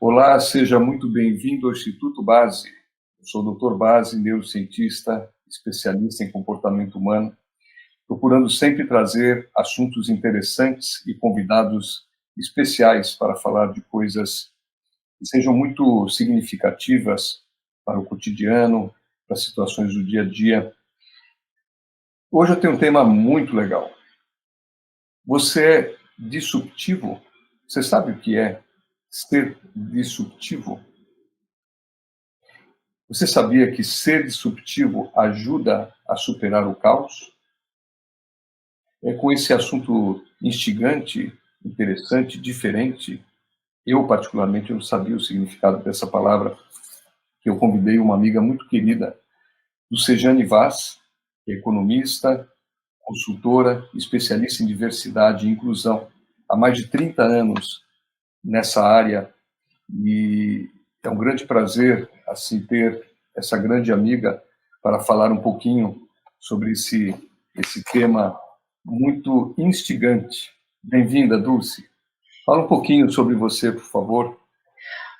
Olá, seja muito bem-vindo ao Instituto Base. Eu sou o Dr. Base, neurocientista, especialista em comportamento humano, procurando sempre trazer assuntos interessantes e convidados especiais para falar de coisas que sejam muito significativas para o cotidiano, para as situações do dia a dia. Hoje eu tenho um tema muito legal. Você é disruptivo? Você sabe o que é ser disruptivo? Você sabia que ser disruptivo ajuda a superar o caos? É com esse assunto instigante, interessante, diferente. Eu, particularmente, não sabia o significado dessa palavra, que eu convidei uma amiga muito querida, do Sejane Vaz, que é economista, consultora, especialista em diversidade e inclusão, há mais de 30 anos nessa área, e é um grande prazer assim ter essa grande amiga para falar um pouquinho sobre esse tema muito instigante. Bem-vinda, Dulce. Fala um pouquinho sobre você, por favor.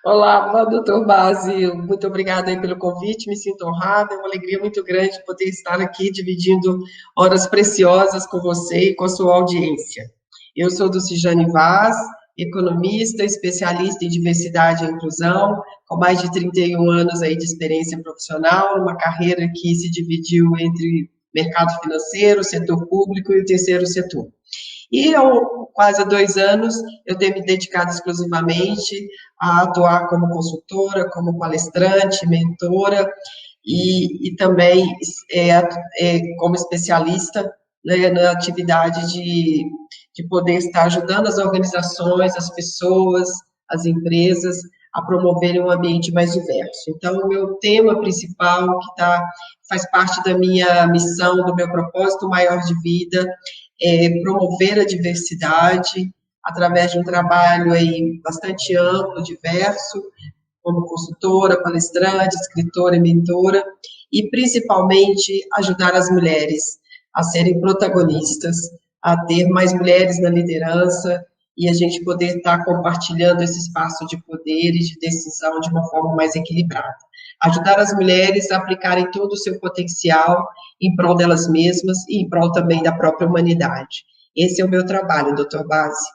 Olá, doutor Base, muito obrigada aí pelo convite, me sinto honrada, é uma alegria muito grande poder estar aqui dividindo horas preciosas com você e com a sua audiência. Eu sou Dulcijane Vaz, economista, especialista em diversidade e inclusão, com mais de 31 anos aí de experiência profissional, uma carreira que se dividiu entre mercado financeiro, setor público e o terceiro setor. E há quase 2 anos eu tenho me dedicado exclusivamente a atuar como consultora, como palestrante, mentora e também como especialista, né, na atividade de poder estar ajudando as organizações, as pessoas, as empresas a promoverem um ambiente mais diverso. Então, o meu tema principal, faz parte da minha missão, do meu propósito maior de vida, promover a diversidade através de um trabalho aí bastante amplo, diverso, como consultora, palestrante, escritora e mentora, e principalmente ajudar as mulheres a serem protagonistas, a ter mais mulheres na liderança e a gente poder estar compartilhando esse espaço de poder e de decisão de uma forma mais equilibrada. Ajudar as mulheres a aplicarem todo o seu potencial em prol delas mesmas e em prol também da própria humanidade. Esse é o meu trabalho, doutor Base.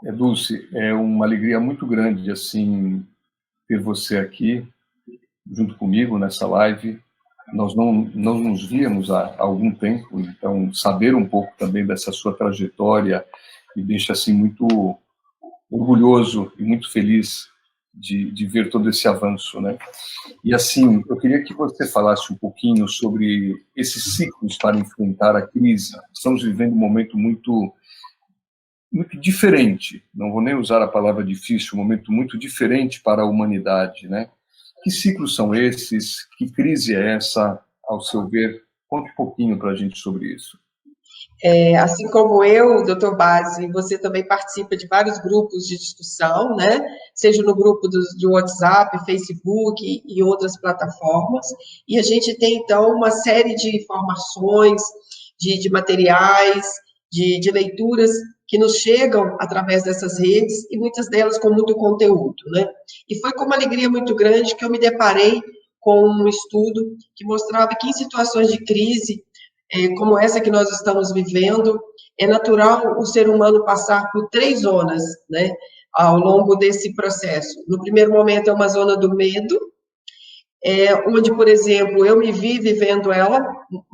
Dulce, é uma alegria muito grande assim ter você aqui junto comigo nessa live. Nós não nos víamos há algum tempo, então saber um pouco também dessa sua trajetória me deixa assim muito orgulhoso e muito feliz de ver todo esse avanço, né? E assim, eu queria que você falasse um pouquinho sobre esses ciclos para enfrentar a crise. Estamos vivendo um momento muito diferente, não vou nem usar a palavra difícil, um momento muito diferente para a humanidade, né? Que ciclos são esses? Que crise é essa, ao seu ver? Conte um pouquinho para a gente sobre isso. Assim como eu, doutor Base, você também participa de vários grupos de discussão, né? Seja no grupo de WhatsApp, Facebook e outras plataformas. E a gente tem, então, uma série de informações, de materiais, de leituras que nos chegam através dessas redes e muitas delas com muito conteúdo, né? E foi com uma alegria muito grande que eu me deparei com um estudo que mostrava que em situações de crise, como essa que nós estamos vivendo, é natural o ser humano passar por 3 zonas, né, ao longo desse processo. No primeiro momento é uma zona do medo, onde, por exemplo, eu me vi vivendo ela,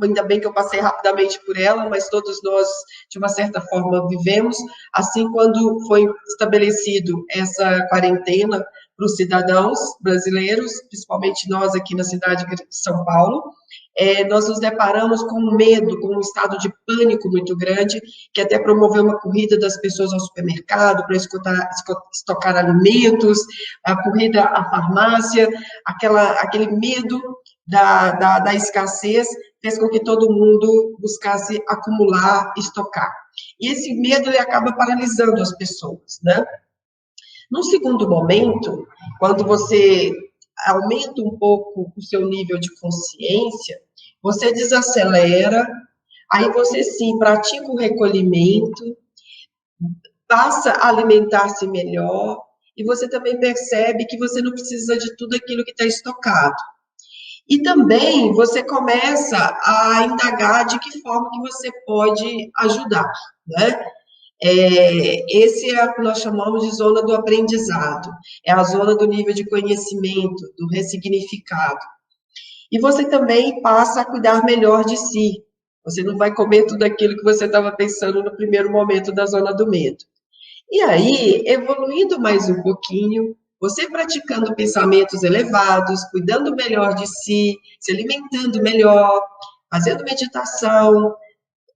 ainda bem que eu passei rapidamente por ela, mas todos nós, de uma certa forma, vivemos. Assim, quando foi estabelecido essa quarentena para os cidadãos brasileiros, principalmente nós aqui na cidade de São Paulo, nós nos deparamos com um medo, com um estado de pânico muito grande, que até promoveu uma corrida das pessoas ao supermercado para estocar alimentos, a corrida à farmácia, aquele medo da escassez fez com que todo mundo buscasse acumular, estocar. E esse medo ele acaba paralisando as pessoas, né? No segundo momento, quando você aumenta um pouco o seu nível de consciência, você desacelera, aí você sim pratica o recolhimento, passa a alimentar-se melhor, e você também percebe que você não precisa de tudo aquilo que está estocado. E também você começa a indagar de que forma que você pode ajudar, né? Esse é o que nós chamamos de zona do aprendizado, é a zona do nível de conhecimento, do ressignificado. E você também passa a cuidar melhor de si. Você não vai comer tudo aquilo que você estava pensando no primeiro momento da zona do medo. E aí, evoluindo mais um pouquinho, você praticando pensamentos elevados, cuidando melhor de si, se alimentando melhor, fazendo meditação,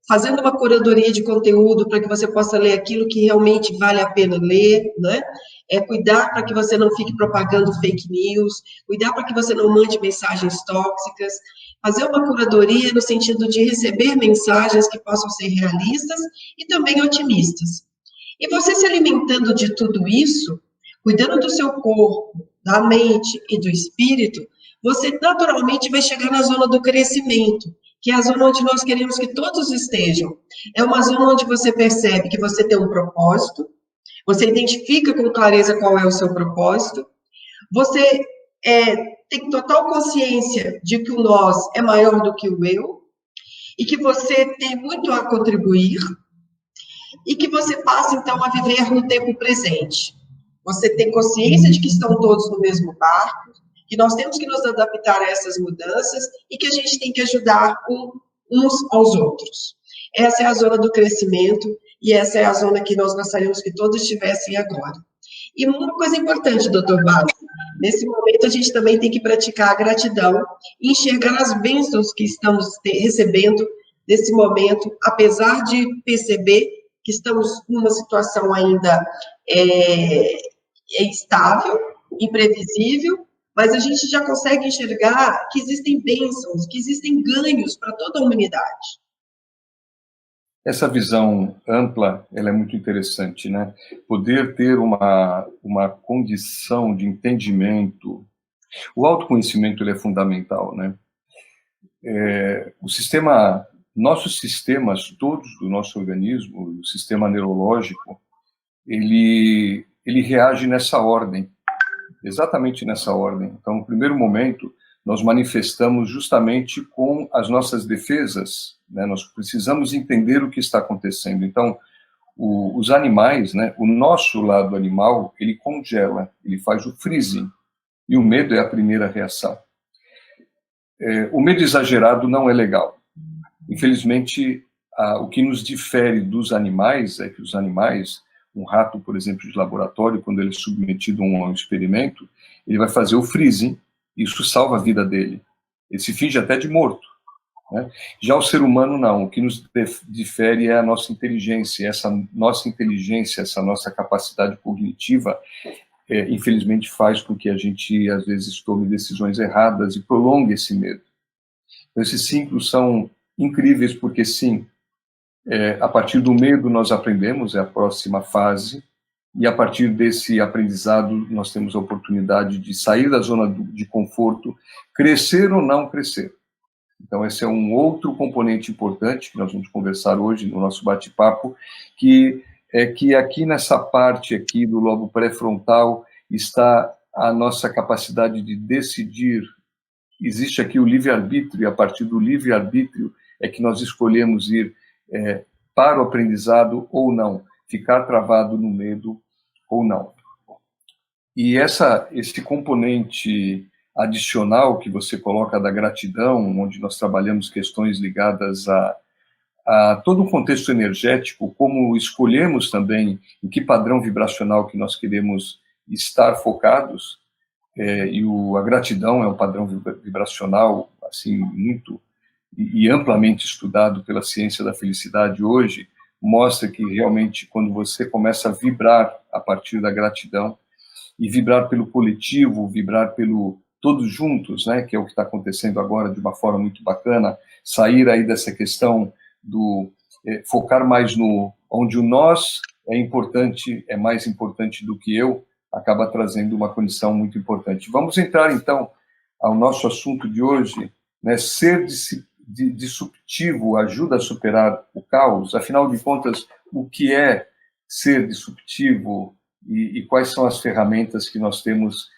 fazendo uma curadoria de conteúdo para que você possa ler aquilo que realmente vale a pena ler, né? Cuidar para que você não fique propagando fake news, cuidar para que você não mande mensagens tóxicas, fazer uma curadoria no sentido de receber mensagens que possam ser realistas e também otimistas. E você se alimentando de tudo isso, cuidando do seu corpo, da mente e do espírito, você naturalmente vai chegar na zona do crescimento, que é a zona onde nós queremos que todos estejam. É uma zona onde você percebe que você tem um propósito, você identifica com clareza qual é o seu propósito, você tem total consciência de que o nós é maior do que o eu, e que você tem muito a contribuir, e que você passa, então, a viver no tempo presente. Você tem consciência de que estão todos no mesmo barco, que nós temos que nos adaptar a essas mudanças e que a gente tem que ajudar uns aos outros. Essa é a zona do crescimento e essa é a zona que nós gostaríamos que todos estivessem agora. E uma coisa importante, doutor Bárbara, nesse momento a gente também tem que praticar a gratidão e enxergar as bênçãos que estamos recebendo nesse momento, apesar de perceber que estamos numa situação ainda instável, imprevisível, mas a gente já consegue enxergar que existem bênçãos, que existem ganhos para toda a humanidade. Essa visão ampla, ela é muito interessante, né? Poder ter uma condição de entendimento. O autoconhecimento, ele é fundamental, né? Nossos sistemas, todos do nosso organismo, o sistema neurológico, ele reage nessa ordem, exatamente nessa ordem. Então, no primeiro momento, nós manifestamos justamente com as nossas defesas, né? Nós precisamos entender o que está acontecendo. Então, os animais, né? O nosso lado animal, ele congela, ele faz o freezing, e o medo é a primeira reação. O medo exagerado não é legal. Infelizmente, o que nos difere dos animais é que os animais, um rato, por exemplo, de laboratório, quando ele é submetido a um experimento, ele vai fazer o freezing, isso salva a vida dele. Ele se finge até de morto, né? Já o ser humano, não. O que nos difere é a nossa inteligência. Essa nossa capacidade cognitiva, infelizmente, faz com que a gente, às vezes, tome decisões erradas e prolongue esse medo. Então, esses ciclos são incríveis porque, sim, a partir do medo nós aprendemos, é a próxima fase, e a partir desse aprendizado nós temos a oportunidade de sair da zona de conforto, crescer ou não crescer. Então esse é um outro componente importante que nós vamos conversar hoje no nosso bate-papo, que é que aqui nessa parte aqui do lobo pré-frontal está a nossa capacidade de decidir. Existe aqui o livre-arbítrio, e a partir do livre-arbítrio é que nós escolhemos ir para o aprendizado ou não, ficar travado no medo ou não. E esse componente adicional que você coloca da gratidão, onde nós trabalhamos questões ligadas a todo o contexto energético, como escolhemos também em que padrão vibracional que nós queremos estar focados, e a gratidão é um padrão vibracional assim muito e amplamente estudado pela ciência da felicidade hoje, mostra que realmente quando você começa a vibrar a partir da gratidão e vibrar pelo coletivo, vibrar pelo todos juntos, né, que é o que está acontecendo agora de uma forma muito bacana, sair aí dessa questão do focar mais no onde o nós é importante, é mais importante do que eu, acaba trazendo uma condição muito importante. Vamos entrar então ao nosso assunto de hoje, né, ser disruptivo ajuda a superar o caos. Afinal de contas, o que é ser disruptivo e quais são as ferramentas que nós temos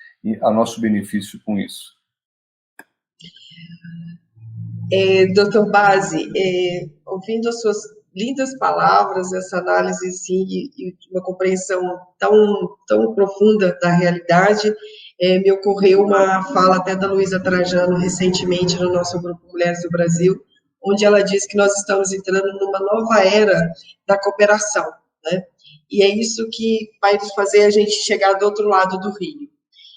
a nosso benefício com isso? Dr. Bazzi, ouvindo as suas lindas palavras, essa análise sim, e uma compreensão tão profunda da realidade, me ocorreu uma fala até da Luísa Trajano recentemente no nosso grupo Mulheres do Brasil, onde ela diz que nós estamos entrando numa nova era da cooperação, né? E é isso que vai nos fazer a gente chegar do outro lado do rio.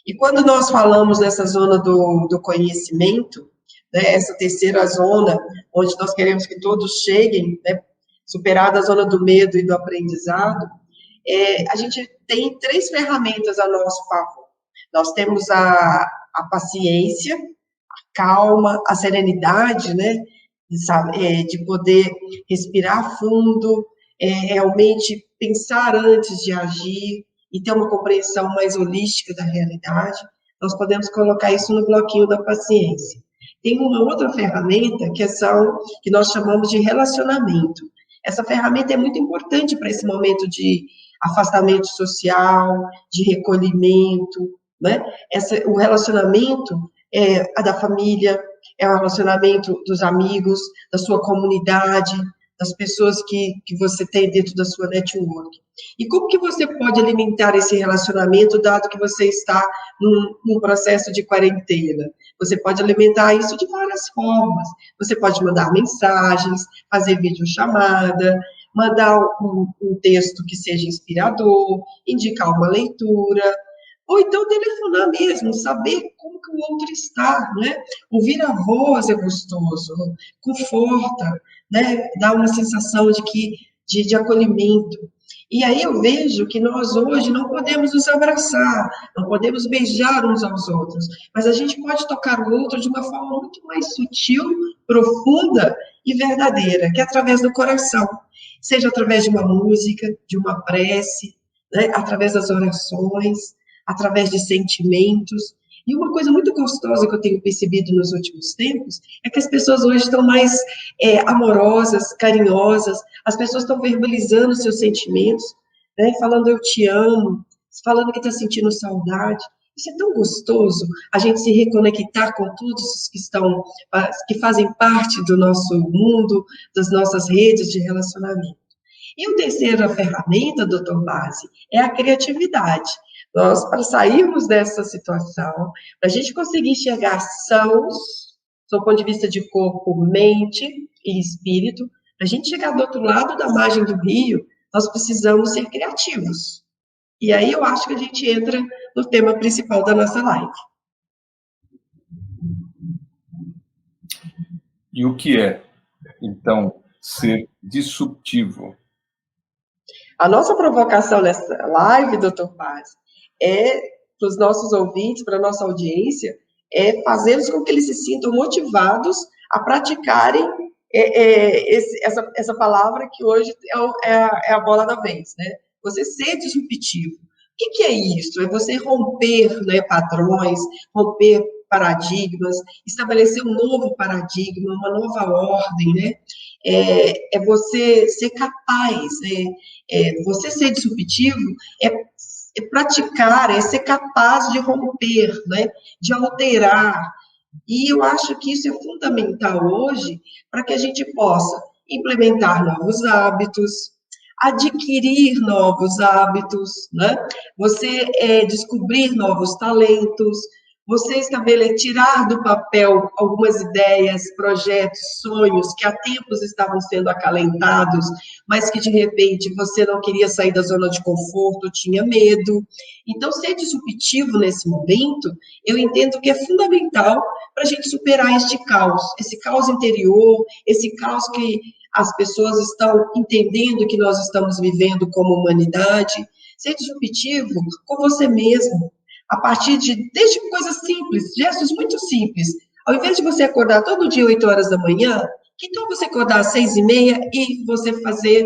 E quando nós falamos nessa zona do conhecimento, né, essa terceira zona, onde nós queremos que todos cheguem, né, superada a zona do medo e do aprendizado, a gente tem 3 ferramentas a nosso favor. Nós temos a paciência, a calma, a serenidade, né, de poder respirar fundo, realmente pensar antes de agir e ter uma compreensão mais holística da realidade. Nós podemos colocar isso no bloquinho da paciência. Tem uma outra ferramenta que nós chamamos de relacionamento. Essa ferramenta é muito importante para esse momento de afastamento social, de recolhimento, né? O relacionamento é a da família, é o relacionamento dos amigos, da sua comunidade, das pessoas que você tem dentro da sua network. E como que você pode alimentar esse relacionamento, dado que você está num processo de quarentena? Você pode alimentar isso de várias formas. Você pode mandar mensagens, fazer videochamada, mandar um texto que seja inspirador, indicar uma leitura, ou então telefonar mesmo, saber como que o outro está, né? Ouvir a voz é gostoso, conforta, né? Dá uma sensação de acolhimento. E aí eu vejo que nós hoje não podemos nos abraçar, não podemos beijar uns aos outros, mas a gente pode tocar o outro de uma forma muito mais sutil, profunda e verdadeira, que é através do coração, seja através de uma música, de uma prece, né? Através das orações, através de sentimentos. E uma coisa muito gostosa que eu tenho percebido nos últimos tempos é que as pessoas hoje estão mais amorosas, carinhosas, as pessoas estão verbalizando seus sentimentos, né, falando eu te amo, falando que está sentindo saudade. Isso é tão gostoso, a gente se reconectar com todos os que fazem parte do nosso mundo, das nossas redes de relacionamento. E a terceira ferramenta, Dr. Bazzi, é a criatividade. Nós, para sairmos dessa situação, para a gente conseguir chegar sãos, do ponto de vista de corpo, mente e espírito, para a gente chegar do outro lado da margem do rio, nós precisamos ser criativos. E aí eu acho que a gente entra no tema principal da nossa live. E o que é, então, ser disruptivo? A nossa provocação nessa live, Dr. Paz, para os nossos ouvintes, para a nossa audiência, é fazê-los com que eles se sintam motivados a praticarem essa palavra que hoje é a bola da vez, né? Você ser disruptivo. O que é isso? É você romper, né, padrões, romper paradigmas, estabelecer um novo paradigma, uma nova ordem, né? É você ser capaz, você ser disruptivo praticar, ser capaz de romper, né, de alterar. E eu acho que isso é fundamental hoje para que a gente possa implementar novos hábitos, adquirir novos hábitos, né? Você descobrir novos talentos, você tirar do papel algumas ideias, projetos, sonhos que há tempos estavam sendo acalentados, mas que de repente você não queria sair da zona de conforto, tinha medo. Então, ser disruptivo nesse momento, eu entendo que é fundamental para a gente superar esse caos interior, esse caos que as pessoas estão entendendo que nós estamos vivendo como humanidade. Ser disruptivo com você mesmo, a partir desde coisas simples, gestos muito simples. Ao invés de você acordar todo dia 8 horas da manhã, que tal você acordar às 6h30 e você fazer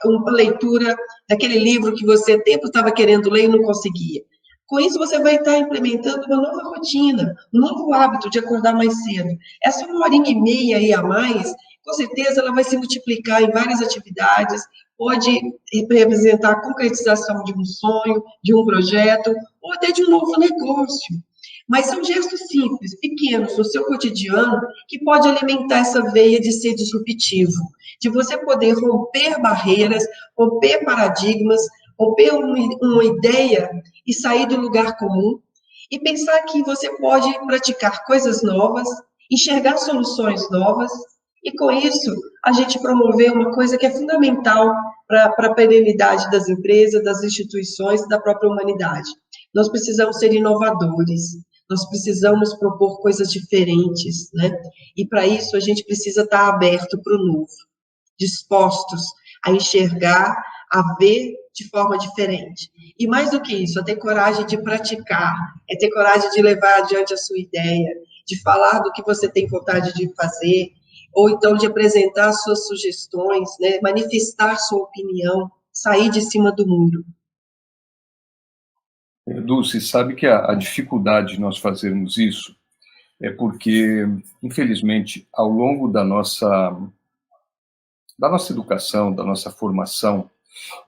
uma leitura daquele livro que você há tempo estava querendo ler e não conseguia? Com isso, você vai estar implementando uma nova rotina, um novo hábito de acordar mais cedo. Essa 1h30 aí a mais, com certeza ela vai se multiplicar em várias atividades, pode representar a concretização de um sonho, de um projeto, ou até de um novo negócio. Mas são gestos simples, pequenos, no seu cotidiano, que pode alimentar essa veia de ser disruptivo, de você poder romper barreiras, romper paradigmas, romper uma ideia e sair do lugar comum, e pensar que você pode praticar coisas novas, enxergar soluções novas, e com isso a gente promover uma coisa que é fundamental para a perenidade das empresas, das instituições e da própria humanidade. Nós precisamos ser inovadores, nós precisamos propor coisas diferentes, né? E para isso a gente precisa estar aberto para o novo, dispostos a enxergar, a ver de forma diferente. E mais do que isso, é ter coragem de praticar, é ter coragem de levar adiante a sua ideia, de falar do que você tem vontade de fazer, ou então de apresentar suas sugestões, né? Manifestar sua opinião, sair de cima do muro. Dulce, sabe que a dificuldade de nós fazermos isso é porque, infelizmente, ao longo da nossa educação, da nossa formação,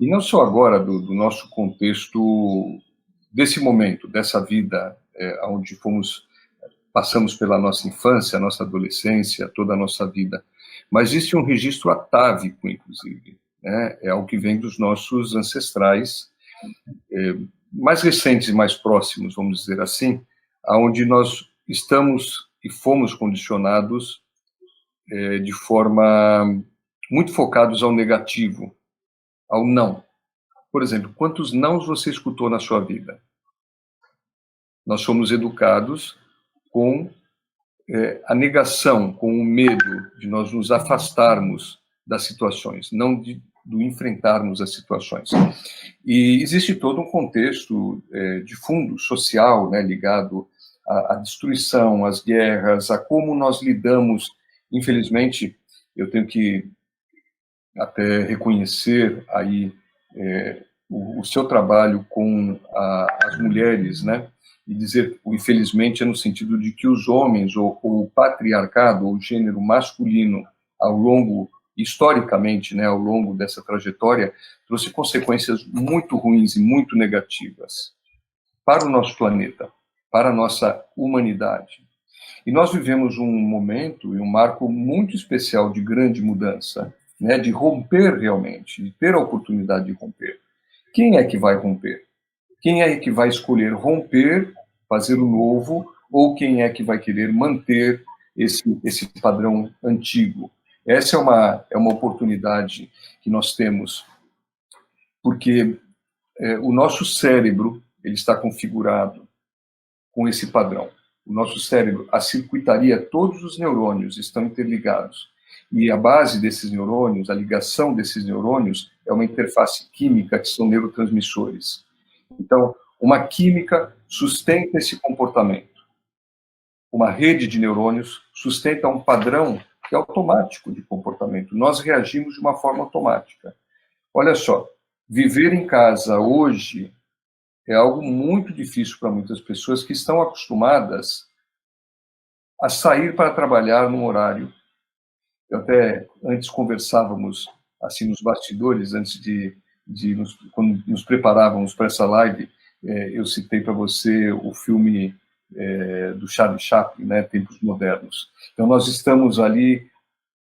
e não só agora do nosso contexto, desse momento, dessa vida, onde passamos pela nossa infância, nossa adolescência, toda a nossa vida, mas existe um registro atávico, inclusive, né? É algo que vem dos nossos ancestrais, mais recentes e mais próximos, vamos dizer assim, aonde nós estamos e fomos condicionados de forma muito focados ao negativo, ao não. Por exemplo, quantos nãos você escutou na sua vida? Nós somos educados com a negação, com o medo de nós nos afastarmos das situações, não do enfrentarmos as situações. E existe todo um contexto de fundo social, né, ligado à destruição, às guerras, a como nós lidamos. Infelizmente, eu tenho que até reconhecer aí o seu trabalho com as mulheres, né? E dizer, infelizmente, é no sentido de que os homens, ou o patriarcado, ou o gênero masculino, historicamente, né, ao longo dessa trajetória, trouxe consequências muito ruins e muito negativas para o nosso planeta, para a nossa humanidade. E nós vivemos um momento e um marco muito especial de grande mudança, né, de romper realmente, de ter a oportunidade de romper. Quem é que vai romper? Quem é que vai escolher romper, fazer o novo, ou quem é que vai querer manter esse padrão antigo? Essa é uma oportunidade que nós temos, porque o nosso cérebro ele está configurado com esse padrão. O nosso cérebro, a circuitaria, todos os neurônios estão interligados. E a base desses neurônios, a ligação desses neurônios, é uma interface química, que são neurotransmissores. Então, uma química sustenta esse comportamento. Uma rede de neurônios sustenta um padrão que é automático de comportamento. Nós reagimos de uma forma automática. Olha só, viver em casa hoje é algo muito difícil para muitas pessoas que estão acostumadas a sair para trabalhar num horário. Eu até antes conversávamos assim nos bastidores, antes quando nos preparávamos para essa live, eu citei para você o filme do Charlie Chaplin, né, Tempos Modernos. Então nós estamos ali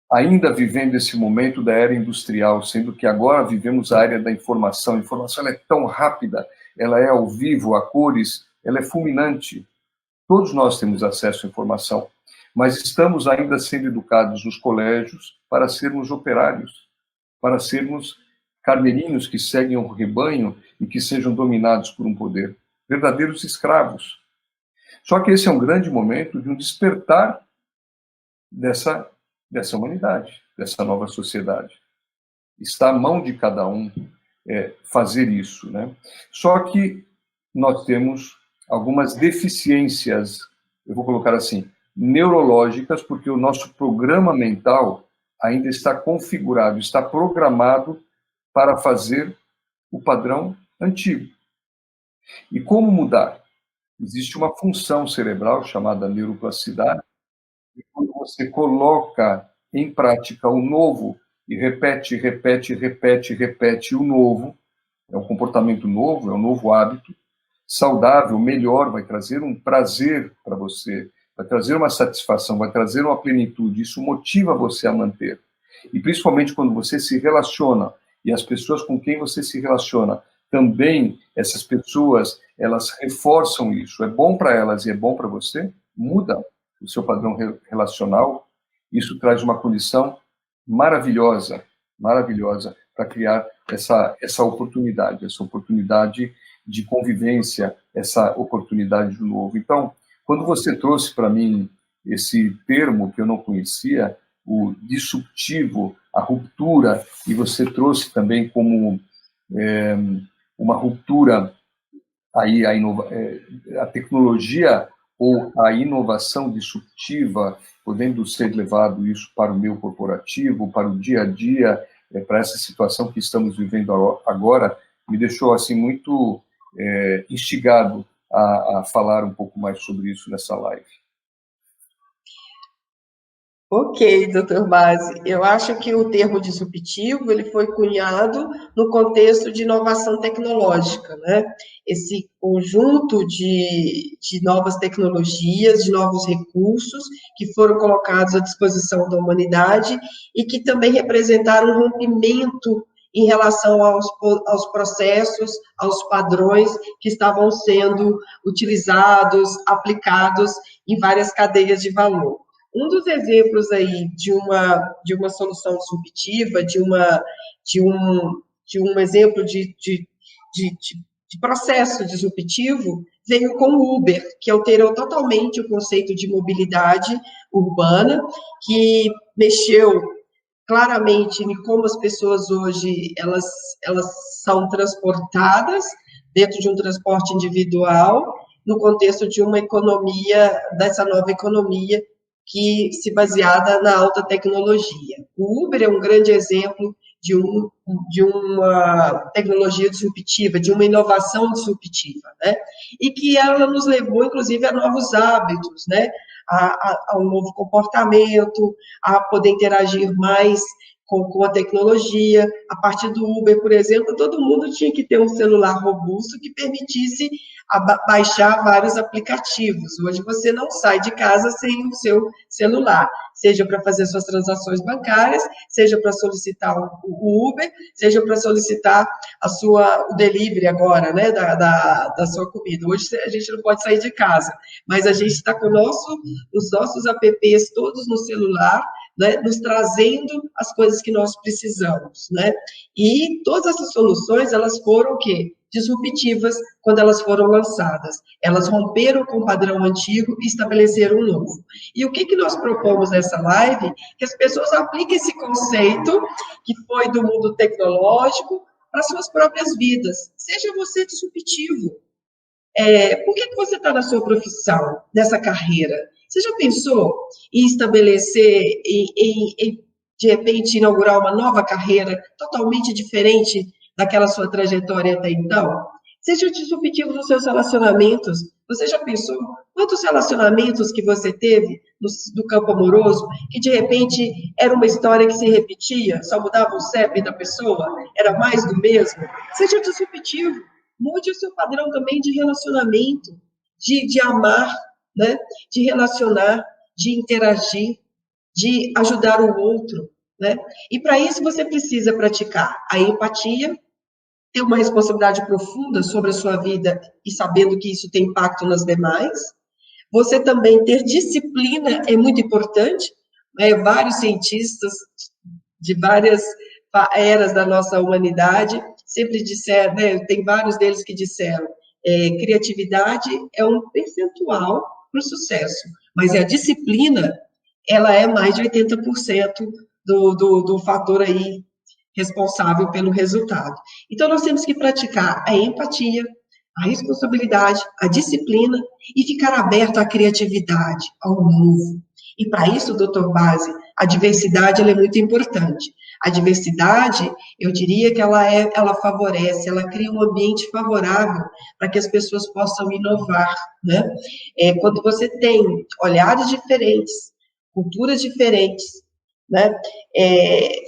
ainda vivendo esse momento da era industrial, sendo que agora vivemos a era da informação. A informação é tão rápida, ela é ao vivo, a cores, ela é fulminante. Todos nós temos acesso à informação, mas estamos ainda sendo educados nos colégios para sermos operários, para sermos carneirinhos que seguem o rebanho e que sejam dominados por um poder, verdadeiros escravos. Só que esse é um grande momento de um despertar dessa humanidade, dessa nova sociedade. Está à mão de cada um fazer isso, né? Só que nós temos algumas deficiências, eu vou colocar assim, neurológicas, porque o nosso programa mental ainda está configurado, está programado para fazer o padrão antigo. E como mudar? Existe uma função cerebral chamada neuroplasticidade, e quando você coloca em prática o novo, e repete, repete, repete, repete o novo, é um comportamento novo, é um novo hábito, saudável, melhor, vai trazer um prazer para você, vai trazer uma satisfação, vai trazer uma plenitude, isso motiva você a manter. E principalmente quando você se relaciona, e as pessoas com quem você se relaciona, também essas pessoas, elas reforçam isso, é bom para elas e é bom para você, muda o seu padrão relacional, isso traz uma condição maravilhosa, maravilhosa, para criar essa oportunidade de convivência, essa oportunidade do novo. Então, quando você trouxe para mim esse termo que eu não conhecia, o disruptivo, a ruptura, e você trouxe também como uma ruptura, aí a tecnologia ou a inovação disruptiva, podendo ser levado isso para o meio corporativo, para o dia a dia, para essa situação que estamos vivendo agora, me deixou assim muito instigado a falar um pouco mais sobre isso nessa live. Ok, doutor Basi. Eu acho que o termo disruptivo ele foi cunhado no contexto de inovação tecnológica, né? Esse conjunto de novas tecnologias, de novos recursos que foram colocados à disposição da humanidade e que também representaram um rompimento em relação aos processos, aos padrões que estavam sendo utilizados, aplicados em várias cadeias de valor. Um dos exemplos aí de uma solução disruptiva, de um exemplo de processo disruptivo, veio com o Uber, que alterou totalmente o conceito de mobilidade urbana, que mexeu claramente em como as pessoas hoje elas são transportadas dentro de um transporte individual, no contexto de uma economia, dessa nova economia, que se baseada na alta tecnologia. O Uber é um grande exemplo de uma tecnologia disruptiva, de uma inovação disruptiva, né? E que ela nos levou, inclusive, a novos hábitos, né? A um novo comportamento, a poder interagir mais com a tecnologia. A partir do Uber, por exemplo, todo mundo tinha que ter um celular robusto que permitisse baixar vários aplicativos. Hoje você não sai de casa sem o seu celular, seja para fazer suas transações bancárias, seja para solicitar o Uber, seja para solicitar o delivery agora, né, da sua comida. Hoje a gente não pode sair de casa, mas a gente está com os nossos apps todos no celular, né, nos trazendo as coisas que nós precisamos, né? E todas essas soluções, elas foram o quê? Disruptivas quando elas foram lançadas. Elas romperam com o padrão antigo e estabeleceram um novo. E o que nós propomos nessa live? Que as pessoas apliquem esse conceito que foi do mundo tecnológico para suas próprias vidas. Seja você disruptivo. Por que você está na sua profissão, nessa carreira? Você já pensou em estabelecer, de repente, inaugurar uma nova carreira totalmente diferente daquela sua trajetória até então? Seja disruptivo nos seus relacionamentos. Você já pensou quantos relacionamentos que você teve no campo amoroso que, de repente, era uma história que se repetia, só mudava o CEP da pessoa, era mais do mesmo? Seja disruptivo. Mude o seu padrão também de relacionamento, de amar, né? De relacionar, de interagir, de ajudar o outro, né? E para isso você precisa praticar a empatia, ter uma responsabilidade profunda sobre a sua vida e sabendo que isso tem impacto nas demais. Você também ter disciplina é muito importante, né? Vários cientistas de várias eras da nossa humanidade sempre disseram, né, tem vários deles que disseram, criatividade é um percentual para o sucesso, mas a disciplina, ela é mais de 80% do fator aí responsável pelo resultado. Então, nós temos que praticar a empatia, a responsabilidade, a disciplina e ficar aberto à criatividade, ao novo. E para isso, doutor Basi, a diversidade ela é muito importante. A diversidade, eu diria que ela favorece, ela cria um ambiente favorável para que as pessoas possam inovar, né? Quando você tem olhares diferentes, culturas diferentes, né?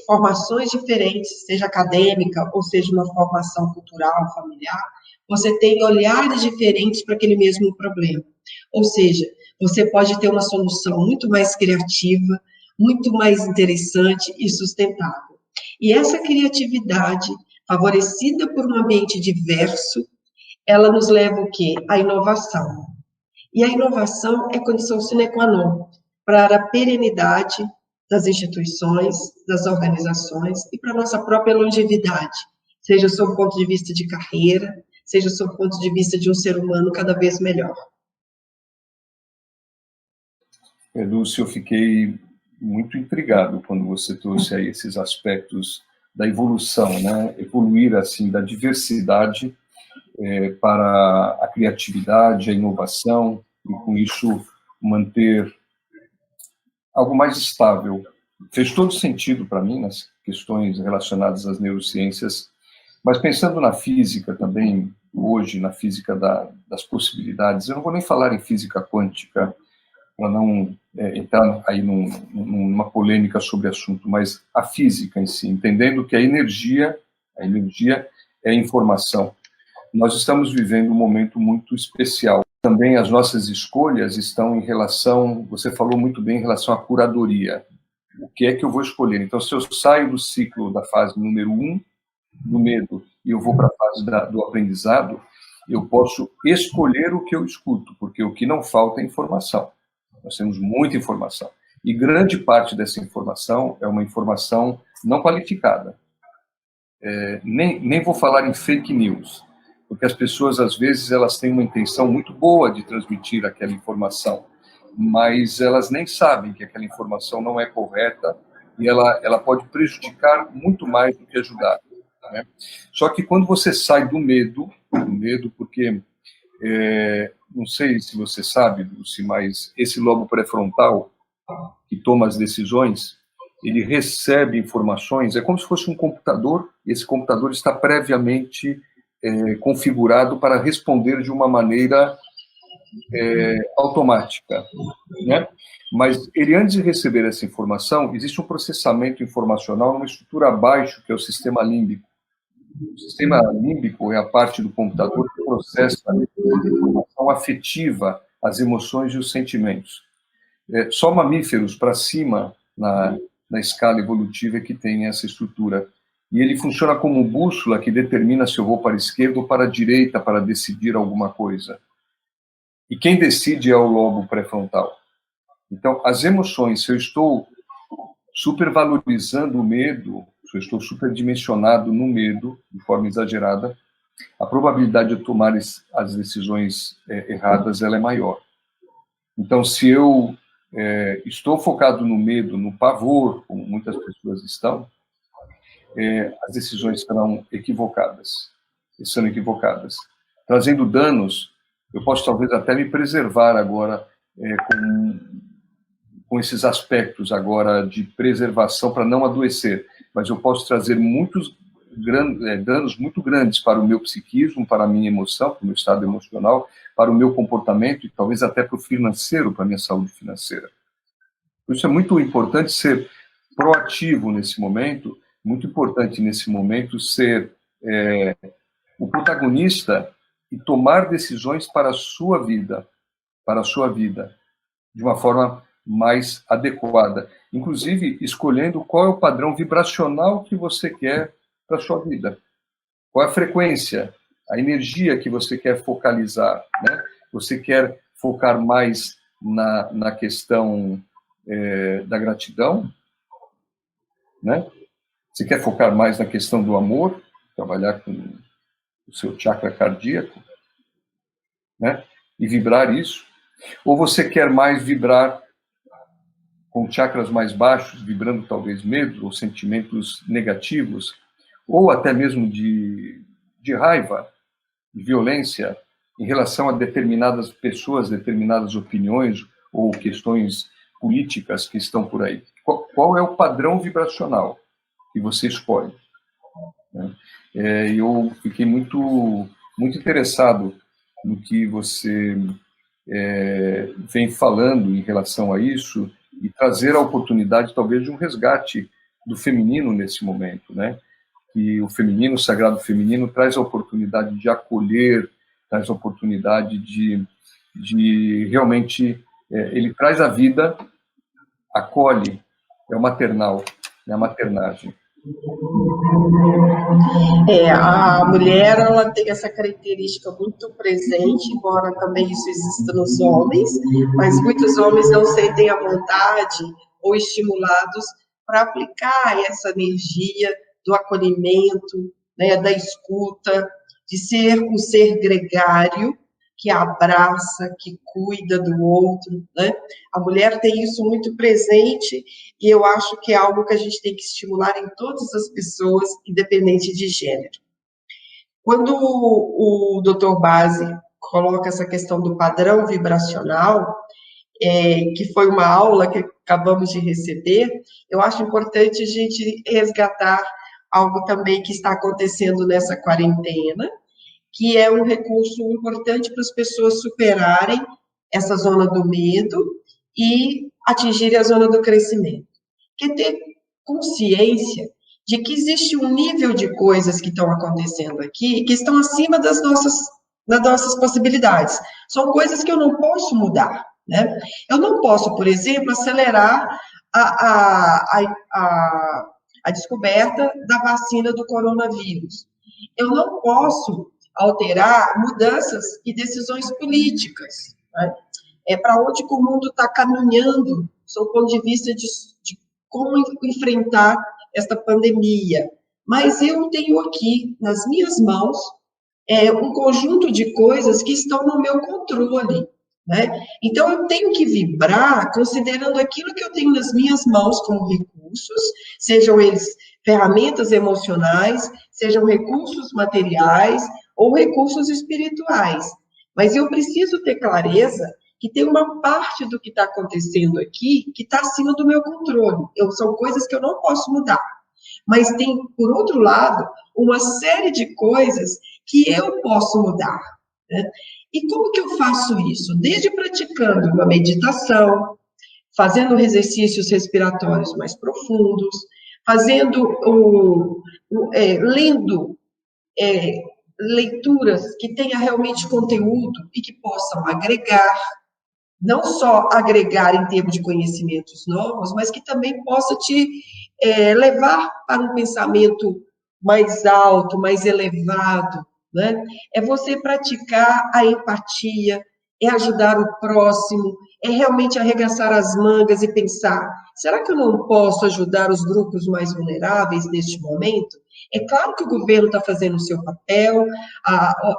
Formações diferentes, seja acadêmica ou seja uma formação cultural, familiar, você tem olhares diferentes para aquele mesmo problema. Ou seja, você pode ter uma solução muito mais criativa, muito mais interessante e sustentável. E essa criatividade, favorecida por um ambiente diverso, ela nos leva o quê? À inovação. E a inovação é condição sine qua non para a perenidade das instituições, das organizações e para a nossa própria longevidade, seja sob o ponto de vista de carreira, seja sob o ponto de vista de um ser humano cada vez melhor. Lúcia, eu fiquei muito intrigado quando você trouxe aí esses aspectos da evolução, né? Evoluir assim da diversidade para a criatividade, a inovação, e com isso manter algo mais estável. Fez todo sentido para mim nas questões relacionadas às neurociências, mas pensando na física também, hoje, na física das possibilidades, eu não vou nem falar em física quântica, para não entrar aí numa polêmica sobre o assunto, mas a física em si, entendendo que a energia é informação. Nós estamos vivendo um momento muito especial. Também as nossas escolhas estão em relação, você falou muito bem, em relação à curadoria. O que é que eu vou escolher? Então, se eu saio do ciclo da fase número 1, do medo, e eu vou para a fase do aprendizado, eu posso escolher o que eu escuto, porque o que não falta é informação. Nós temos muita informação. E grande parte dessa informação é uma informação não qualificada. Nem vou falar em fake news, porque as pessoas, às vezes, elas têm uma intenção muito boa de transmitir aquela informação, mas elas nem sabem que aquela informação não é correta e ela pode prejudicar muito mais do que ajudar. Né? Só que quando você sai do medo porque não sei se você sabe, Dulce, mas esse lobo pré-frontal que toma as decisões, ele recebe informações, é como se fosse um computador, e esse computador está previamente configurado para responder de uma maneira automática, né? Mas ele, antes de receber essa informação, existe um processamento informacional numa estrutura abaixo, que é o sistema límbico. O sistema límbico é a parte do computador que processa a informação afetiva, as emoções e os sentimentos. Só mamíferos para cima, na escala evolutiva, é que tem essa estrutura. E ele funciona como bússola que determina se eu vou para a esquerda ou para a direita para decidir alguma coisa. E quem decide é o lobo pré-frontal. Então, as emoções, se eu estou supervalorizando o medo, se eu estou superdimensionado no medo, de forma exagerada, a probabilidade de eu tomar as decisões erradas ela é maior. Então, se eu estou focado no medo, no pavor, como muitas pessoas estão, as decisões serão equivocadas, trazendo danos. Eu posso talvez até me preservar agora com esses aspectos agora de preservação para não adoecer, mas eu posso trazer danos muito grandes para o meu psiquismo, para a minha emoção, para o meu estado emocional, para o meu comportamento e talvez até para o financeiro, para a minha saúde financeira. Por isso é muito importante ser proativo nesse momento, muito importante nesse momento ser o protagonista e tomar decisões para a sua vida, de uma forma mais adequada, inclusive escolhendo qual é o padrão vibracional que você quer para a sua vida, qual é a frequência, a energia que você quer focalizar, né? Você quer focar mais na questão da gratidão, né? Você quer focar mais na questão do amor, trabalhar com o seu chakra cardíaco, né? E vibrar isso, ou você quer mais vibrar com chakras mais baixos, vibrando talvez medo ou sentimentos negativos, ou até mesmo de raiva, de violência, em relação a determinadas pessoas, determinadas opiniões ou questões políticas que estão por aí. Qual é o padrão vibracional que você escolhe? Eu fiquei muito interessado no que você vem falando em relação a isso, e trazer a oportunidade, talvez, de um resgate do feminino nesse momento, né? E o feminino, o sagrado feminino, traz a oportunidade de acolher, traz a oportunidade de realmente, ele traz a vida, acolhe, é o maternal, é a maternagem. A mulher, ela tem essa característica muito presente, embora também isso exista nos homens, mas muitos homens não sentem a vontade ou estimulados para aplicar essa energia do acolhimento, né, da escuta, de ser um ser gregário, que abraça, que cuida do outro, né? A mulher tem isso muito presente e eu acho que é algo que a gente tem que estimular em todas as pessoas, independente de gênero. Quando o Dr. Bazzi coloca essa questão do padrão vibracional, que foi uma aula que acabamos de receber, eu acho importante a gente resgatar algo também que está acontecendo nessa quarentena, que é um recurso importante para as pessoas superarem essa zona do medo e atingirem a zona do crescimento. Que é ter consciência de que existe um nível de coisas que estão acontecendo aqui que estão acima das nossas possibilidades. São coisas que eu não posso mudar, né? Eu não posso, por exemplo, acelerar a descoberta da vacina do coronavírus. Eu não posso alterar mudanças e decisões políticas, né? Para onde que o mundo está caminhando, sob o ponto de vista de como enfrentar esta pandemia. Mas eu tenho aqui, nas minhas mãos, um conjunto de coisas que estão no meu controle, né? Então, eu tenho que vibrar considerando aquilo que eu tenho nas minhas mãos como recursos, sejam eles ferramentas emocionais, sejam recursos materiais ou recursos espirituais. Mas eu preciso ter clareza que tem uma parte do que está acontecendo aqui que está acima do meu controle. São coisas que eu não posso mudar. Mas tem, por outro lado, uma série de coisas que eu posso mudar, né? E como que eu faço isso? Desde praticando uma meditação, fazendo exercícios respiratórios mais profundos, lendo leituras que tenham realmente conteúdo e que possam agregar, não só agregar em termos de conhecimentos novos, mas que também possa te levar para um pensamento mais alto, mais elevado, né? É você praticar a empatia, é ajudar o próximo, é realmente arregaçar as mangas e pensar, será que eu não posso ajudar os grupos mais vulneráveis neste momento? É claro que o governo está fazendo o seu papel,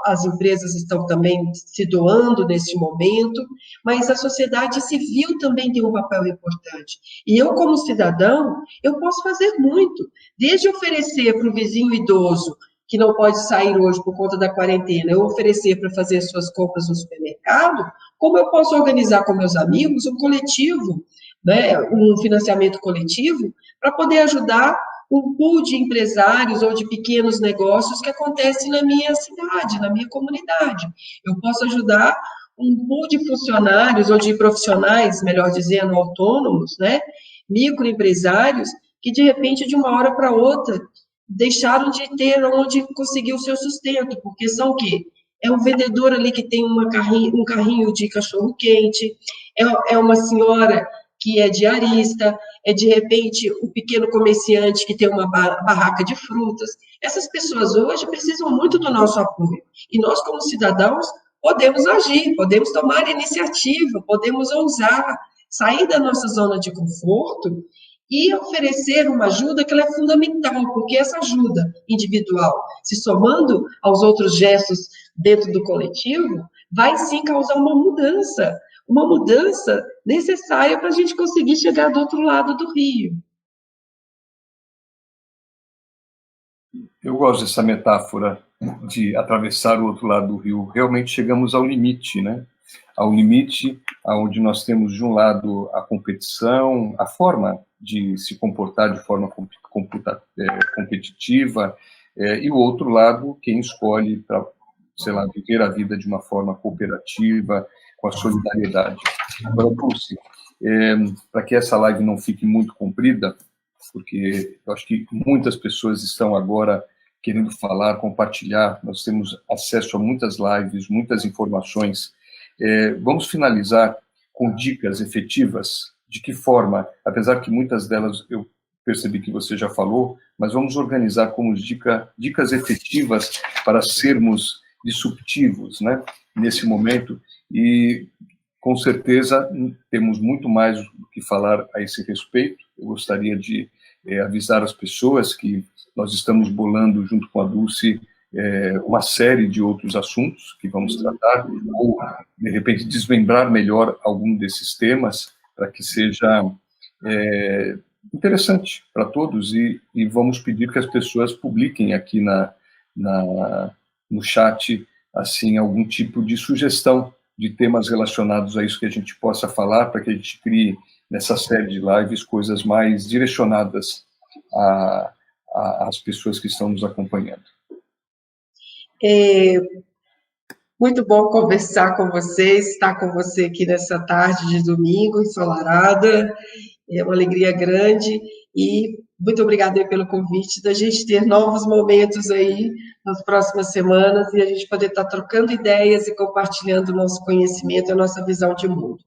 as empresas estão também se doando neste momento, mas a sociedade civil também tem um papel importante. E eu, como cidadão, eu posso fazer muito, desde oferecer para o vizinho idoso, que não pode sair hoje por conta da quarentena, eu oferecer para fazer suas compras no supermercado, como eu posso organizar com meus amigos um coletivo, né, um financiamento coletivo, para poder ajudar um pool de empresários ou de pequenos negócios que acontece na minha cidade, na minha comunidade. Eu posso ajudar um pool de funcionários ou de profissionais, melhor dizendo, autônomos, né, microempresários, que de repente, de uma hora para outra, deixaram de ter onde conseguir o seu sustento, porque são o quê? É um vendedor ali que tem um carrinho de cachorro-quente, é uma senhora que é diarista, é de repente o pequeno comerciante que tem uma barraca de frutas. Essas pessoas hoje precisam muito do nosso apoio. E nós, como cidadãos, podemos agir, podemos tomar iniciativa, podemos ousar, sair da nossa zona de conforto e oferecer uma ajuda que ela é fundamental, porque essa ajuda individual, se somando aos outros gestos dentro do coletivo, vai sim causar uma mudança necessária para a gente conseguir chegar do outro lado do rio. Eu gosto dessa metáfora de atravessar o outro lado do rio. Realmente chegamos ao limite, né? Ao limite onde nós temos, de um lado, a competição, a forma de se comportar de forma competitiva, e o outro lado, quem escolhe para, sei lá, viver a vida de uma forma cooperativa, com a solidariedade. Agora, Pulse, para que essa live não fique muito comprida, porque eu acho que muitas pessoas estão agora querendo falar, compartilhar, nós temos acesso a muitas lives, muitas informações. Vamos finalizar com dicas efetivas, de que forma, apesar que muitas delas eu percebi que você já falou, mas vamos organizar como dicas efetivas para sermos disruptivos, né, nesse momento, e com certeza temos muito mais do que falar a esse respeito. Eu gostaria de avisar as pessoas que nós estamos bolando, junto com a Dulce, uma série de outros assuntos que vamos tratar, ou, de repente, desmembrar melhor algum desses temas, para que seja interessante para todos, e vamos pedir que as pessoas publiquem aqui no chat, assim, algum tipo de sugestão de temas relacionados a isso que a gente possa falar, para que a gente crie, nessa série de lives, coisas mais direcionadas às pessoas que estão nos acompanhando. Muito bom conversar com vocês, estar com você aqui nessa tarde de domingo, ensolarada. É uma alegria grande e muito obrigada aí pelo convite, da gente ter novos momentos aí nas próximas semanas e a gente poder estar trocando ideias e compartilhando o nosso conhecimento, a nossa visão de mundo.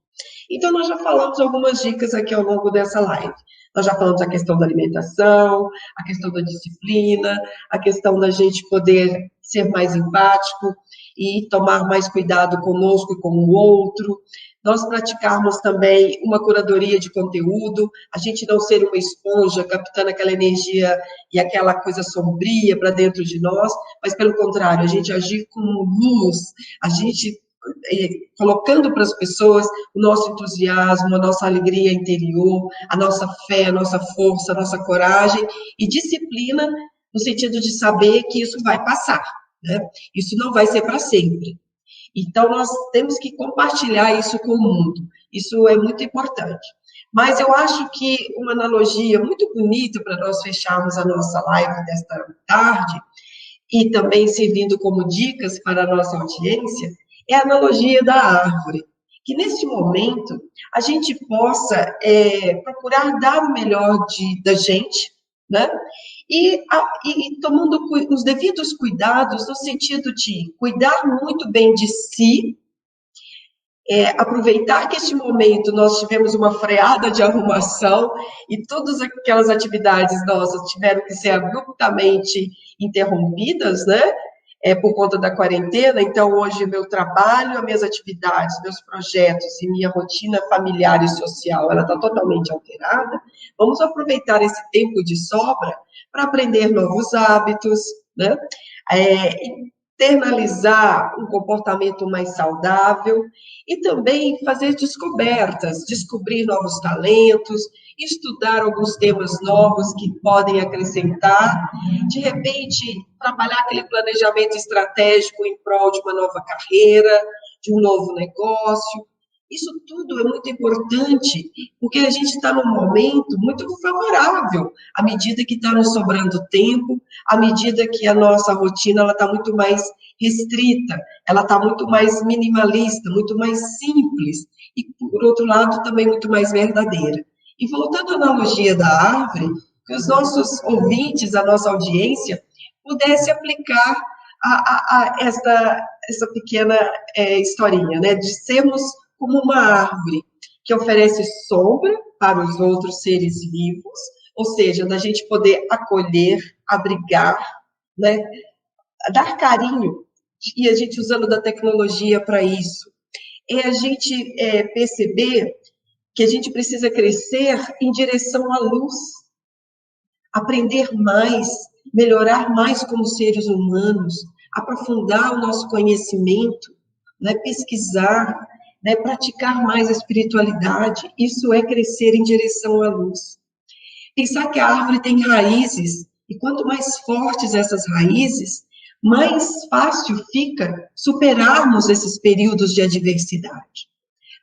Então, nós já falamos algumas dicas aqui ao longo dessa live. Nós já falamos a questão da alimentação, a questão da disciplina, a questão da gente poder ser mais empático e tomar mais cuidado conosco e com o outro. Nós praticarmos também uma curadoria de conteúdo, a gente não ser uma esponja captando aquela energia e aquela coisa sombria para dentro de nós, mas, pelo contrário, a gente agir como luz, a gente colocando para as pessoas o nosso entusiasmo, a nossa alegria interior, a nossa fé, a nossa força, a nossa coragem e disciplina, no sentido de saber que isso vai passar, né? Isso não vai ser para sempre. Então, nós temos que compartilhar isso com o mundo. Isso é muito importante. Mas eu acho que uma analogia muito bonita para nós fecharmos a nossa live desta tarde, e também servindo como dicas para a nossa audiência, é a analogia da árvore. Que, neste momento, a gente possa procurar dar o melhor da gente, né? E tomando os devidos cuidados, no sentido de cuidar muito bem de si, aproveitar que este momento nós tivemos uma freada de arrumação e todas aquelas atividades nossas tiveram que ser abruptamente interrompidas, né? Por conta da quarentena. Então, hoje, meu trabalho, as minhas atividades, meus projetos e minha rotina familiar e social, ela está totalmente alterada. Vamos aproveitar esse tempo de sobra para aprender novos hábitos, né? Internalizar um comportamento mais saudável e também fazer descobertas, descobrir novos talentos, estudar alguns temas novos que podem acrescentar, de repente, trabalhar aquele planejamento estratégico em prol de uma nova carreira, de um novo negócio. Isso tudo é muito importante, porque a gente está num momento muito favorável, à medida que está nos sobrando tempo, à medida que a nossa rotina está muito mais restrita, ela está muito mais minimalista, muito mais simples, e, por outro lado, também muito mais verdadeira. E voltando à analogia da árvore, que os nossos ouvintes, a nossa audiência, pudesse aplicar essa pequena historinha, né, de sermos como uma árvore que oferece sombra para os outros seres vivos, ou seja, da gente poder acolher, abrigar, né, dar carinho, e a gente usando da tecnologia para isso. É a gente perceber que a gente precisa crescer em direção à luz, aprender mais, melhorar mais como seres humanos, aprofundar o nosso conhecimento, né, pesquisar, né, praticar mais a espiritualidade. Isso é crescer em direção à luz. Pensar que a árvore tem raízes, e quanto mais fortes essas raízes, mais fácil fica superarmos esses períodos de adversidade.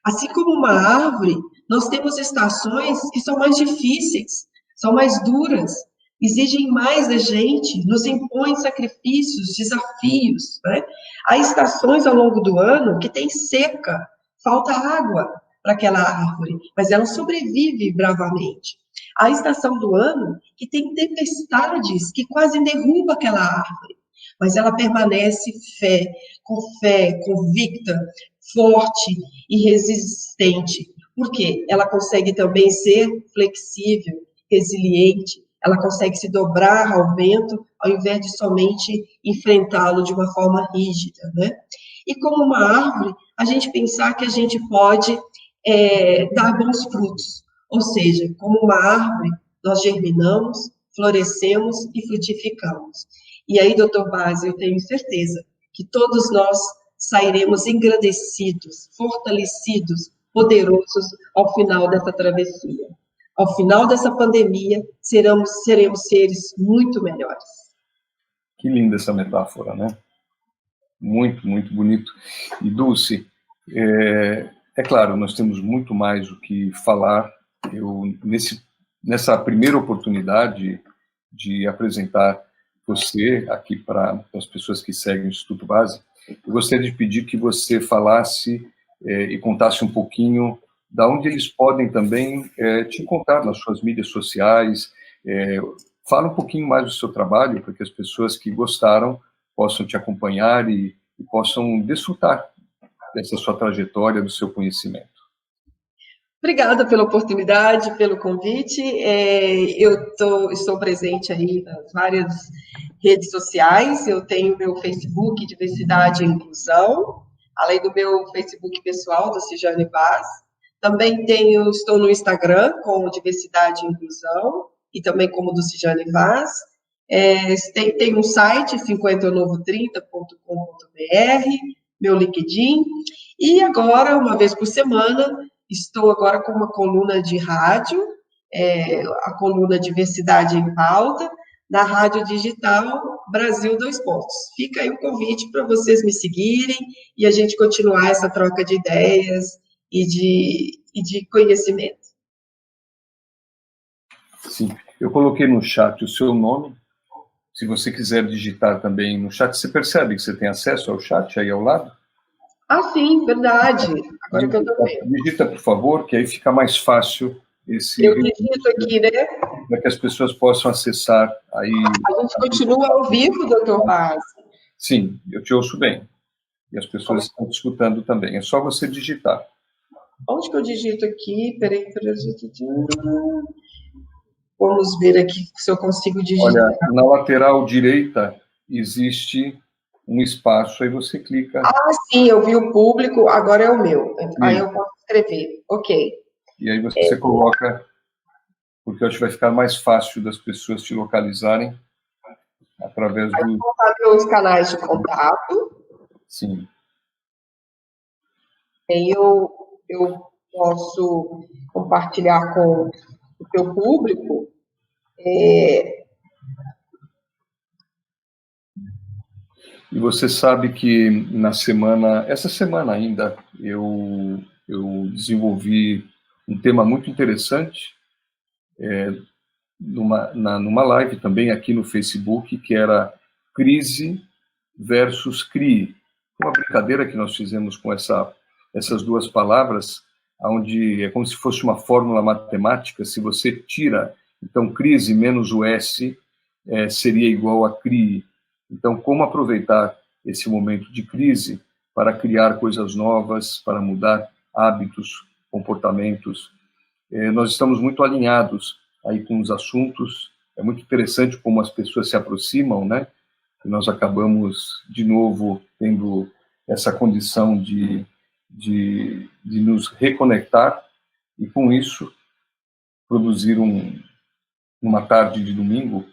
Assim como uma árvore, nós temos estações que são mais difíceis, são mais duras, exigem mais da gente, nos impõem sacrifícios, desafios, né? Há estações ao longo do ano que tem seca, falta água, para aquela árvore, mas ela sobrevive bravamente. A estação do ano que tem tempestades que quase derrubam aquela árvore, mas ela permanece fé, convicta, forte e resistente. Por quê? Ela consegue também ser flexível, resiliente, ela consegue se dobrar ao vento, ao invés de somente enfrentá-lo de uma forma rígida, né? E como uma árvore, a gente pensar que a gente pode dar bons frutos, ou seja, como uma árvore, nós germinamos, florescemos e frutificamos. E aí, doutor Basi, eu tenho certeza que todos nós sairemos engrandecidos, fortalecidos, poderosos ao final dessa travessia. Ao final dessa pandemia, seremos seres muito melhores. Que linda essa metáfora, né? Muito, muito bonito. E, Dulce, é claro, nós temos muito mais o que falar. Nessa primeira oportunidade de apresentar você aqui para as pessoas que seguem o Instituto Base, eu gostaria de pedir que você falasse e contasse um pouquinho da onde eles podem também te encontrar nas suas mídias sociais. Fala um pouquinho mais do seu trabalho, para que as pessoas que gostaram possam te acompanhar e possam desfrutar dessa sua trajetória, do seu conhecimento. Obrigada pela oportunidade, pelo convite. Estou presente aí nas várias redes sociais. Eu tenho meu Facebook, Diversidade e Inclusão, além do meu Facebook pessoal, da Cijane Vaz. Também estou no Instagram, com Diversidade e Inclusão, e também como do Cijane Vaz. Tem um site, 50novo30.com.br, meu LinkedIn, e agora, uma vez por semana, estou agora com uma coluna de rádio, a coluna Diversidade em Pauta, na Rádio Digital Brasil 2 Pontos. Fica aí o convite para vocês me seguirem e a gente continuar essa troca de ideias e de conhecimento. Sim, eu coloquei no chat o seu nome. Se você quiser digitar também no chat, você percebe que você tem acesso ao chat aí ao lado? Ah, sim, verdade. Agora que eu estou vendo. Digita, por favor, que aí fica mais fácil esse... Eu digito aqui, né? Para que as pessoas possam acessar aí... A gente continua ao vivo, doutor Basi? Sim, eu te ouço bem. E as pessoas estão te escutando também. É só você digitar. Onde que eu digito aqui? Peraí. Vamos ver aqui se eu consigo digitar. Olha, na lateral direita existe um espaço, aí você clica. Ah, sim, eu vi o público, agora é o meu. Aí eu posso escrever. Ok. E aí você coloca, porque eu acho que vai ficar mais fácil das pessoas te localizarem através do... Vai contar meus canais de contato. Sim. Aí eu posso compartilhar com o teu público. E você sabe que essa semana ainda, eu desenvolvi um tema muito interessante numa live também aqui no Facebook, que era crise versus CRI. Uma brincadeira que nós fizemos com essas duas palavras, onde é como se fosse uma fórmula matemática. Se você tira, então, crise menos o S seria igual a CRI. Então, como aproveitar esse momento de crise para criar coisas novas, para mudar hábitos, comportamentos. Nós estamos muito alinhados aí com os assuntos. É muito interessante como as pessoas se aproximam, né? E nós acabamos, de novo, tendo essa condição de nos reconectar e, com isso, produzir numa tarde de domingo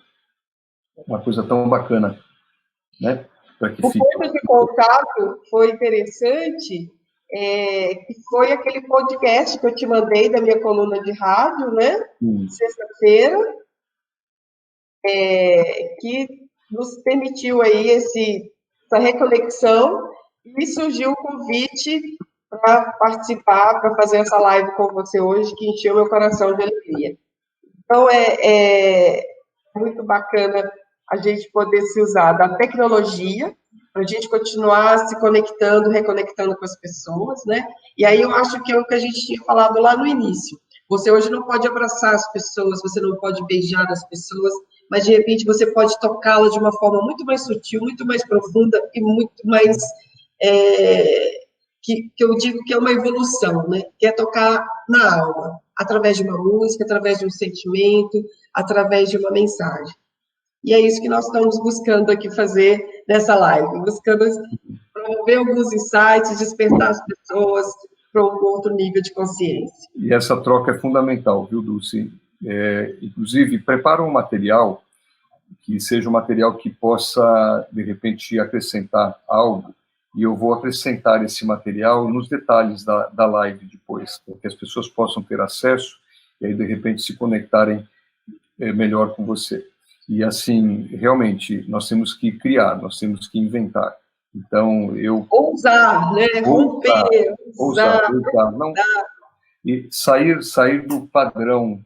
uma coisa tão bacana, né? Para que o ponto de contato foi interessante, que foi aquele podcast que eu te mandei da minha coluna de rádio, né? Sexta-feira, que nos permitiu aí essa reconexão e surgiu o convite para participar, para fazer essa live com você hoje, que encheu meu coração de alegria. Então, é muito bacana a gente poder se usar da tecnologia para a gente continuar se conectando, reconectando com as pessoas, né? E aí eu acho que é o que a gente tinha falado lá no início. Você hoje não pode abraçar as pessoas, você não pode beijar as pessoas, mas de repente você pode tocá-las de uma forma muito mais sutil, muito mais profunda e muito mais que eu digo que é uma evolução, né? Que é tocar na alma, através de uma música, através de um sentimento, através de uma mensagem. E é isso que nós estamos buscando aqui fazer nessa live, buscando promover alguns insights, despertar as pessoas para um outro nível de consciência. E essa troca é fundamental, viu, Dulce? Inclusive, prepara um material que seja um material que possa, de repente, acrescentar algo, e eu vou acrescentar esse material nos detalhes da live depois, para que as pessoas possam ter acesso e aí, de repente, se conectarem melhor com você. E, assim, realmente, nós temos que criar, nós temos que inventar. Então, eu... Ousar, né? Romper, ousar. Não, e sair do padrão,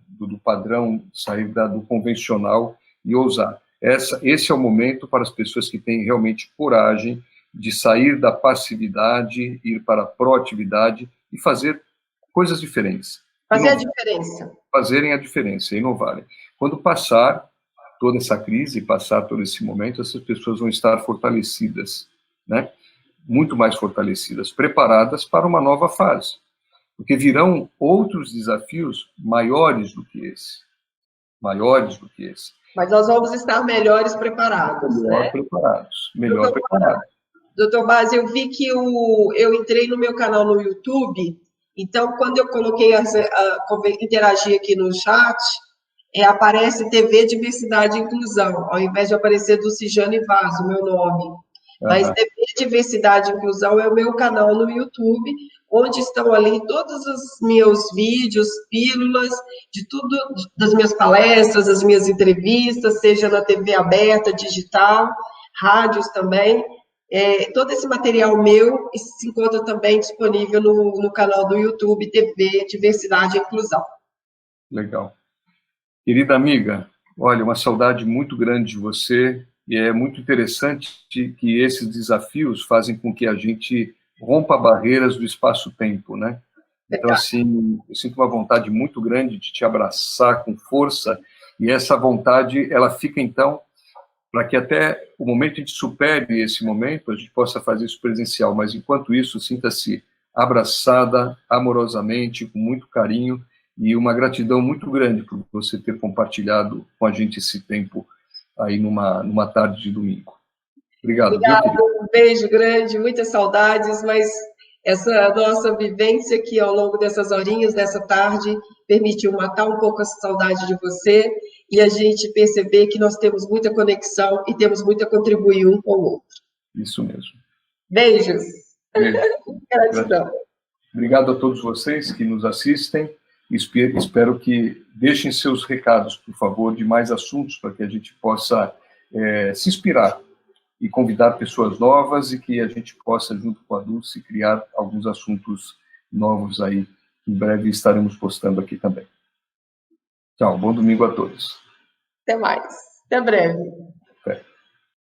sair do convencional e ousar. Esse é o momento para as pessoas que têm realmente coragem de sair da passividade, ir para a proatividade e fazer coisas diferentes. Fazer a diferença. Fazerem a diferença, inovarem. Quando passar toda essa crise, passar todo esse momento, essas pessoas vão estar fortalecidas, né? Muito mais fortalecidas, preparadas para uma nova fase. Porque virão outros desafios maiores do que esse. Maiores do que esse. Mas nós vamos estar melhores preparados, né? Melhor preparados. Doutor Baz, eu vi que eu entrei no meu canal no YouTube, então, quando eu coloquei interagir aqui no chat, aparece TV Diversidade e Inclusão, ao invés de aparecer Dulcijane Vaz, o meu nome. Mas TV Diversidade e Inclusão é o meu canal no YouTube, onde estão ali todos os meus vídeos, pílulas, de tudo, das minhas palestras, das minhas entrevistas, seja na TV aberta, digital, rádios também. Todo esse material meu se encontra também disponível no canal do YouTube TV Diversidade e Inclusão. Legal. Querida amiga, olha, uma saudade muito grande de você, e é muito interessante que esses desafios fazem com que a gente rompa barreiras do espaço-tempo, né? Então, assim, eu sinto uma vontade muito grande de te abraçar com força, e essa vontade, ela fica, então, para que até o momento a gente supere esse momento, a gente possa fazer isso presencial, mas enquanto isso, sinta-se abraçada, amorosamente, com muito carinho, e uma gratidão muito grande por você ter compartilhado com a gente esse tempo aí numa tarde de domingo. Obrigado. Obrigada, um beijo grande, muitas saudades, mas essa nossa vivência aqui ao longo dessas horinhas, dessa tarde, permitiu matar um pouco essa saudade de você e a gente perceber que nós temos muita conexão e temos muito a contribuir um com o outro. Isso mesmo. Beijos. Gratidão. Obrigado a todos vocês que nos assistem. Espero que deixem seus recados, por favor, de mais assuntos, para que a gente possa se inspirar e convidar pessoas novas e que a gente possa, junto com a Dulce, criar alguns assuntos novos aí. Em breve estaremos postando aqui também. Tchau, bom domingo a todos. Até mais. Até breve.